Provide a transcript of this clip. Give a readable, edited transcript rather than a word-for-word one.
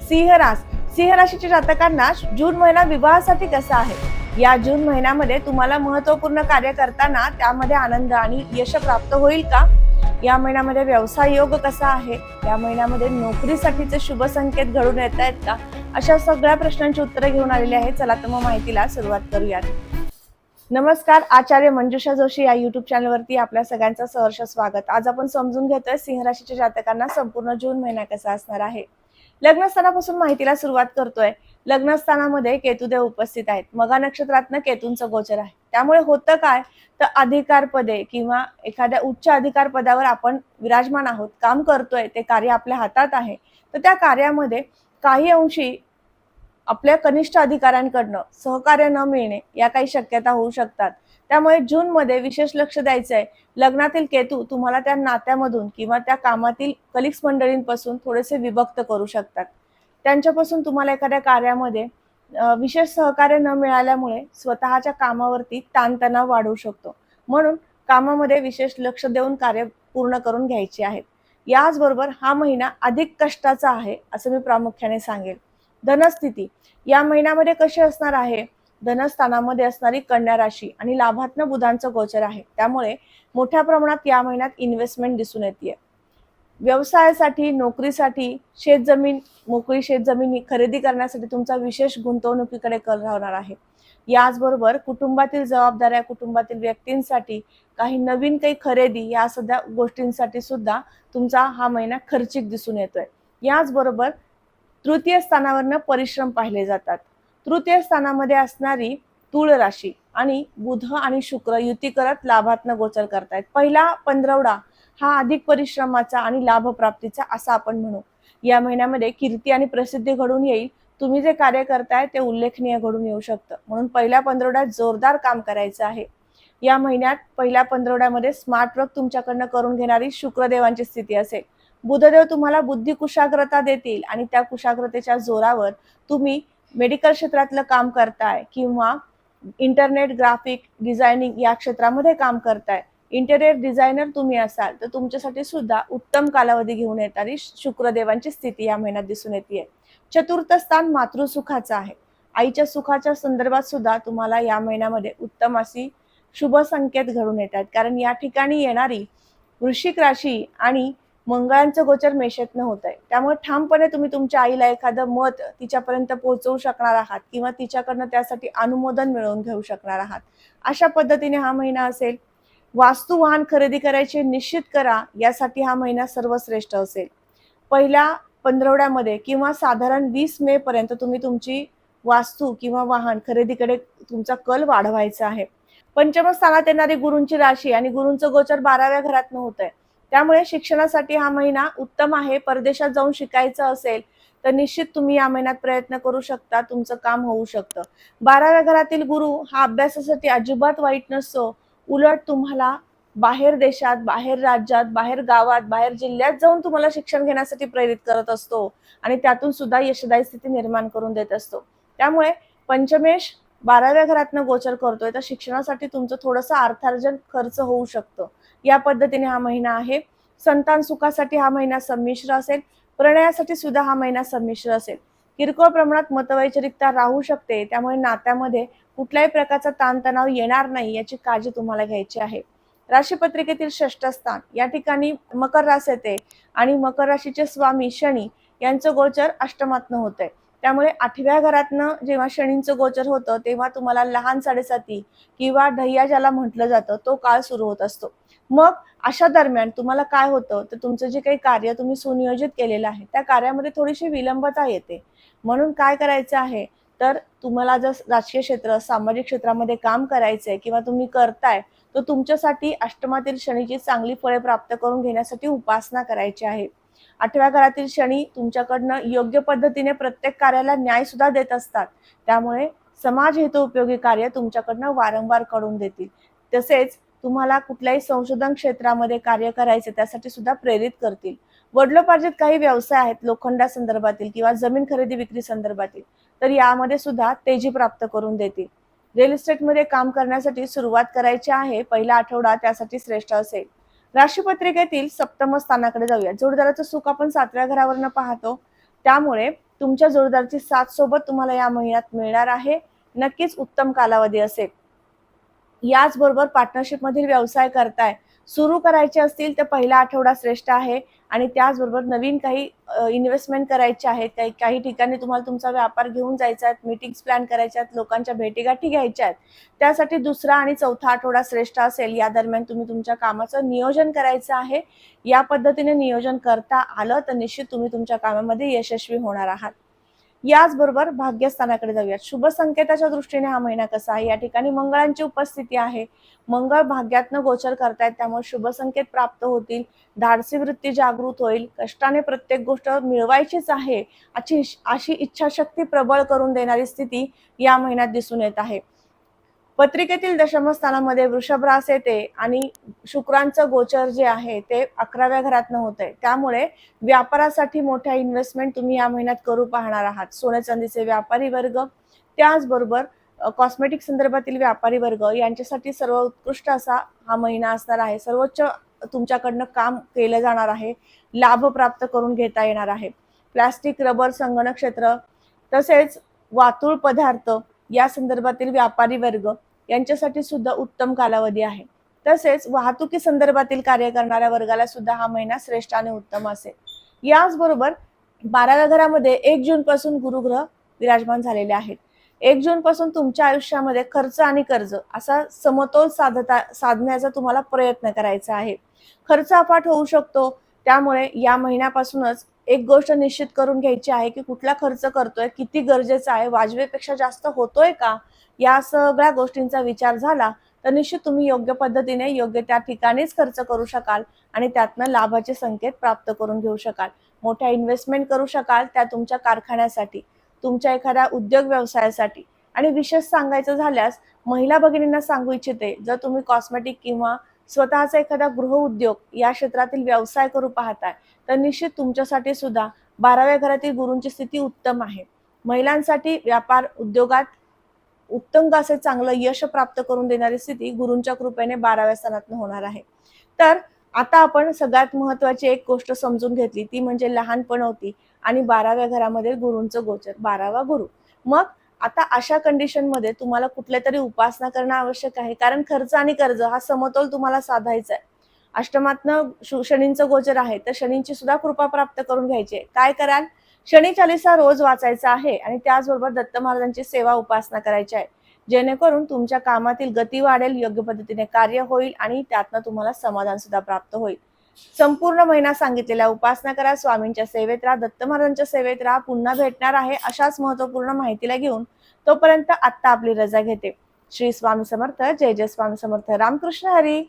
सिंह राशीच्या जातकांना जून महिना विवाहासाठी कसा आहे? या जून महिन्यामध्ये तुम्हाला महत्त्वपूर्ण कार्य करताना त्यामध्ये आनंद आणि यश प्राप्त होईल का? या महिन्यामध्ये व्यवसाय योग कसा आहे? या महिन्यामध्ये नोकरीसाठीचे शुभ संकेत घडून येत आहेत का? अशा सगळ्या प्रश्नांची उत्तरे घेऊन आलेली आहे. चला तर मग माहितीला सुरुवात करूयात. नमस्कार, आचार्य मंजुषा जोशी या युट्यूब चॅनलवरती आपल्या सगळ्यांचं सहर्ष स्वागत. आज आपण समजून घेतोय सिंह राशीच्या जातकांना संपूर्ण जून महिना कसा असणार आहे. लग्नस्थानापासून माहितीला सुरुवात करतोय. लग्नस्थानामध्ये केतुदेव उपस्थित आहेत. मघा नक्षत्रातनं केतूंचं गोचर आहे. त्यामुळे होतं काय, तर अधिकार पदे किंवा एखाद्या उच्च अधिकार पदावर आपण विराजमान आहोत, काम करतोय, ते कार्य आपल्या हातात आहे, तर त्या कार्यामध्ये काही अंशी आपल्या कनिष्ठ अधिकाऱ्यांकडनं सहकार्य न मिळणे या काही शक्यता होऊ शकतात. त्यामुळे जून मध्ये विशेष लक्ष द्यायचं आहे. लग्नातील केतू तुम्हाला त्या नात्यामधून किंवा त्या कामातील कलिग्स मंडळींपासून थोडेसे विभक्त करू शकतात. त्यांच्यापासून तुम्हाला एखाद्या कार्यामध्ये विशेष सहकार्य न मिळाल्यामुळे स्वतःच्या कामावरती ताणतणाव वाढू शकतो. म्हणून कामामध्ये विशेष लक्ष देऊन कार्य पूर्ण करून घ्यायचे आहेत. याचबरोबर हा महिना अधिक कष्टाचा आहे असं मी प्रामुख्याने सांगेल. धनस्थिती या महिन्यामध्ये कशी असणार आहे? धनस्थानामध्ये असणारी कन्या राशी आणि लाभात्न बुधांचं गोचर आहे. त्यामुळे मोठ्या प्रमाणात या महिन्यात इन्व्हेस्टमेंट दिसून येते. व्यवसायासाठी, नोकरीसाठी, शेतजमीन, मोकळी शेतजमीन खरेदी करण्यासाठी तुमचा विशेष गुंतवणुकीकडे कल राहणार आहे. याचबरोबर कुटुंबातील जबाबदाऱ्या, कुटुंबातील व्यक्तींसाठी काही नवीन काही खरेदी या सध्या गोष्टींसाठी सुद्धा तुमचा हा महिना खर्चिक दिसून येतोय. याचबरोबर तृतीय स्थानावरनं परिश्रम पाहिले जातात. तृतीय स्थानामध्ये असणारी तुळ राशी आणि बुध आणि शुक्र युती करत लाभात्न गोचर करतायत. पहिला पंधरवडा हा अधिक परिश्रमाचा आणि लाभ प्राप्तीचा असा आपण म्हणू. या महिन्यामध्ये कीर्ती आणि प्रसिद्धी घडून येईल. तुम्ही जे कार्य करताय ते उल्लेखनीय घडून येऊ शकतं. म्हणून पहिल्या पंधरवड्यात जोरदार काम करायचं आहे. या महिन्यात पहिल्या पंधरवड्यामध्ये स्मार्ट वर्क तुमच्याकडनं करून घेणारी शुक्रदेवांची स्थिती असेल. बुधदेव तुम्हाला बुद्धी कुशाग्रता देतील आणि त्या कुशाग्रतेच्या जोरावर तुम्ही मेडिकल क्षेत्रातलं काम करताय किंवा इंटरनेट, ग्राफिक डिझायनिंग या क्षेत्रामध्ये काम करताय, इंटेरियर डिझायनर तुम्ही असाल, तर तुमच्यासाठी सुद्धा उत्तम कालावधी घेऊन येणारी शुक्रदेवांची स्थिती या महिन्यात दिसून येते. चतुर्थ स्थान मातृसुखाचं आहे. आईच्या सुखाच्या संदर्भात सुद्धा तुम्हाला या महिन्यामध्ये उत्तम अशी शुभ संकेत घडून येतात. कारण या ठिकाणी येणारी वृश्चिक राशी आणि मंगळांचं गोचर मेषेतनं होत आहे. त्यामुळे ठामपणे तुम्ही तुमच्या आईला एखादं मत तिच्यापर्यंत पोहोचवू शकणार आहात किंवा तिच्याकडनं त्यासाठी अनुमोदन मिळवून घेऊ शकणार आहात. अशा पद्धतीने हा महिना असेल. वास्तू वाहन खरेदी करायचे निश्चित करा, यासाठी हा महिना सर्वश्रेष्ठ असेल. पहिल्या पंधरवड्यामध्ये किंवा साधारण 20 मे पर्यंत तुम्ही तुमची वास्तू किंवा वाहन खरेदीकडे तुमचा कल वाढवायचा आहे. पंचम स्थानात येणारी गुरूंची राशी आणि गुरूंचं गोचर 12व्या घरातनं होत आहे. त्यामुळे शिक्षणासाठी हा महिना उत्तम आहे. परदेशात जाऊन शिकायचं असेल तर निश्चित तुम्ही या महिन्यात प्रयत्न करू शकता, तुमचं काम होऊ शकतं. 12व्या घरातील गुरु हा अभ्यासासाठी अजिबात वाईट नसतो. उलट तुम्हाला बाहेर देशात, बाहेर राज्यात, बाहेर गावात, बाहेर जिल्ह्यात जाऊन तुम्हाला शिक्षण घेण्यासाठी प्रेरित करत असतो आणि त्यातून सुद्धा यशदायी स्थिती निर्माण करून देत असतो. त्यामुळे पंचमेश 12व्या घरातनं गोचर करतोय, तर शिक्षणासाठी तुमचं थोडंसं अर्थार्जन खर्च होऊ शकतं. या पद्धतीने हा महिना आहे. संतान सुखासाठी हा महिना संमिश्र असेल. प्रणयासाठी सुद्धा हा महिना संमिश्र असेल. किरकोळ प्रमाणात मतवैचारिकता राहू शकते. त्यामुळे नात्यामध्ये कुठल्याही प्रकारचा ताणतणाव येणार नाही याची काळजी तुम्हाला घ्यायची आहे. राशीपत्रिकेतील षष्ठ स्थान या ठिकाणी मकर रास येते आणि मकर राशीचे स्वामी शनी यांचं गोचर अष्टमातनं होत आहे. त्यामुळे 8व्या घरातनं जेव्हा शनींचं गोचर होतं तेव्हा तुम्हाला लहान साडेसाती किंवा ढय्या ज्याला म्हटलं जातं तो काळ सुरू होत असतो. मग अशा दरम्यान तुम्हाला काय होतं, तर तुमचं जे काही कार्य तुम्ही सुनियोजित केलेलं आहे त्या कार्यामध्ये थोडीशी विलंबता येते. म्हणून काय करायचं आहे, तर तुम्हाला जर राजकीय क्षेत्र, सामाजिक क्षेत्रामध्ये काम करायचंय किंवा तुम्ही करताय, तर तुमच्यासाठी अष्टमातील शनीची चांगली फळे प्राप्त करून घेण्यासाठी उपासना करायची आहे. 8व्या घरातील शनी तुमच्याकडनं योग्य पद्धतीने प्रत्येक कार्याला न्याय सुद्धा देत असतात. त्यामुळे समाज हितोपयोगी कार्य तुमच्याकडनं वारंवार करून देतील. तसेच तुम्हाला कुठल्याही संशोधन क्षेत्रामध्ये कार्य करायचे त्यासाठी सुद्धा प्रेरित करतील. वडिलोपार्जित काही व्यवसाय आहेत लोखंडा संदर्भातील किंवा जमीन खरेदी विक्री संदर्भातील, तर यामध्ये सुद्धा तेजी प्राप्त करून देतील. रिअल इस्टेटमध्ये काम करण्यासाठी सुरुवात करायची आहे. पहिला आठवडा त्यासाठी श्रेष्ठ असेल. राशीपत्रिकेतील सप्तम स्थानाकडे जाऊया. जोडदाराचं सुख आपण 7व्या घरावरनं पाहतो. त्यामुळे तुमच्या जोडीदाराची साथ सोबत तुम्हाला या महिन्यात मिळणार आहे. नक्कीच उत्तम कालावधी असेल. याचबरोबर पार्टनरशिपमधील व्यवसाय करताय, सुरू करायचे असतील तर पहिला आठवडा श्रेष्ठ आहे आणि त्याचबरोबर नवीन काही इन्व्हेस्टमेंट करायचे आहेत, काही काही ठिकाणी तुम्हाला तुमचा व्यापार घेऊन जायचा आहे, मीटिंग्स प्लॅन करायच्या आहेत, लोकांच्या भेटीगाठी घ्यायच्या आहेत. त्यासाठी दुसरा आणि चौथा आठवडा श्रेष्ठ असेल. या दरम्यान तुम्ही तुमच्या कामाचं नियोजन करायचं आहे. या पद्धतीने नियोजन करता आलं तर निश्चित तुम्ही तुमच्या कामामध्ये यशस्वी होणार आहात. याचबरोबर भाग्यस्थानाकडे जाऊयात. शुभ संकेताच्या दृष्टीने हा महिना कसा आहे? या ठिकाणी मंगळांची उपस्थिती आहे. मंगळ भाग्यातनं गोचर करतायत, त्यामुळे शुभ संकेत प्राप्त होतील. धाडसी वृत्ती जागृत होईल. कष्टाने प्रत्येक गोष्ट मिळवायचीच आहे अशी इच्छाशक्ती प्रबळ करून देणारी स्थिती या महिन्यात दिसून येत आहे. पत्रिकेतील दशम स्थानामध्ये वृषभ रास येते आणि शुक्रांचं गोचर जे आहे ते 11व्या घरातनं होतंय. त्यामुळे व्यापारासाठी मोठ्या इन्व्हेस्टमेंट तुम्ही या महिन्यात करू पाहणार आहात. सोने चांदीचे व्यापारी वर्ग, त्याचबरोबर कॉस्मेटिक संदर्भातील व्यापारी वर्ग यांच्यासाठी सर्व उत्कृष्ट असा हा महिना असणार आहे. सर्वोच्च तुमच्याकडनं काम केलं जाणार आहे. लाभ प्राप्त करून घेता येणार आहे. प्लास्टिक, रबर, संगणक क्षेत्र तसेच वातूळ पदार्थ या संदर्भातील व्यापारी वर्ग यांच्यासाठी सुद्धा उत्तम कालावधी आहे. तसेच वाहतुकी संदर्भातील कार्य करणाऱ्या वर्गाला सुद्धा हा महिना श्रेष्ठ आणि उत्तम असेल. याचबरोबर 12व्या घरामध्ये 1 जून पासून गुरुग्रह विराजमान झालेले आहेत. 1 जून पासून तुमच्या आयुष्यामध्ये खर्च आणि कर्ज असा समतोल साधण्याचा तुम्हाला प्रयत्न करायचा आहे. खर्च अफाट होऊ शकतो. त्यामुळे या महिन्यापासूनच एक गोष्ट निश्चित करून घ्यायची आहे की कुठला खर्च करतोय, किती गरजेचा आहे, वाजवेपेक्षा जास्त होतोय का, या सगळ्या गोष्टींचा विचार झाला तर निश्चित तुम्ही योग्य पद्धतीने योग्य त्या ठिकाणीच खर्च करू शकाल आणि त्यातनं लाभाचे संकेत प्राप्त करून घेऊ शकाल. मोठ्या इन्व्हेस्टमेंट करू शकाल त्या तुमच्या कारखान्यासाठी, तुमच्या एखाद्या उद्योग व्यवसायासाठी. आणि विशेष सांगायचं झाल्यास महिला भगिनींना सांगू इच्छिते, जर तुम्ही कॉस्मेटिक किंवा स्वतःचा एखादा गृहउद्योग या क्षेत्रातील व्यवसाय करू पाहताय तर निश्चित तुमच्यासाठी सुद्धा 12व्या घरातील गुरूंची स्थिती उत्तम आहे. महिलांसाठी व्यापार उद्योगात उत्तुंग असे चांगलं यश प्राप्त करून देणारी स्थिती गुरूंच्या कृपेने 12व्या स्थानातून होणार आहे. तर आता आपण सगळ्यात महत्वाची एक गोष्ट समजून घेतली, ती म्हणजे लहानपणवती आणि 12व्या घरामध्ये गुरूंचं गोचर, 12वा गुरु. मग आता अशा कंडिशनमध्ये तुम्हाला कुठल्या तरी उपासना करणं आवश्यक आहे, कारण खर्च आणि कर्ज हा समतोल तुम्हाला साधायचा आहे. अष्टमातनं शनींचं गोचर आहे, तर शनींची सुद्धा कृपा प्राप्त करून घ्यायची आहे. काय कराल? शनी चालीसा रोज वाचायचा आहे आणि त्याचबरोबर दत्त महाराजांची सेवा उपासना करायची आहे, जेणेकरून तुमच्या कामातील गती वाढेल, योग्य पद्धतीने कार्य होईल आणि त्यातनं तुम्हाला समाधान सुद्धा प्राप्त होईल. संपूर्ण महिना सांगितलेल्या उपासना करा, स्वामींच्या सेवेत राहा, दत्त महाराजांच्या सेवेत राहा. पुन्हा भेटणार आहे अशाच महत्वपूर्ण माहितीला घेऊन. तोपर्यंत आत्ता आपली रजा घेते. श्री स्वामी समर्थ. जय जय स्वामी समर्थ. रामकृष्ण हरी.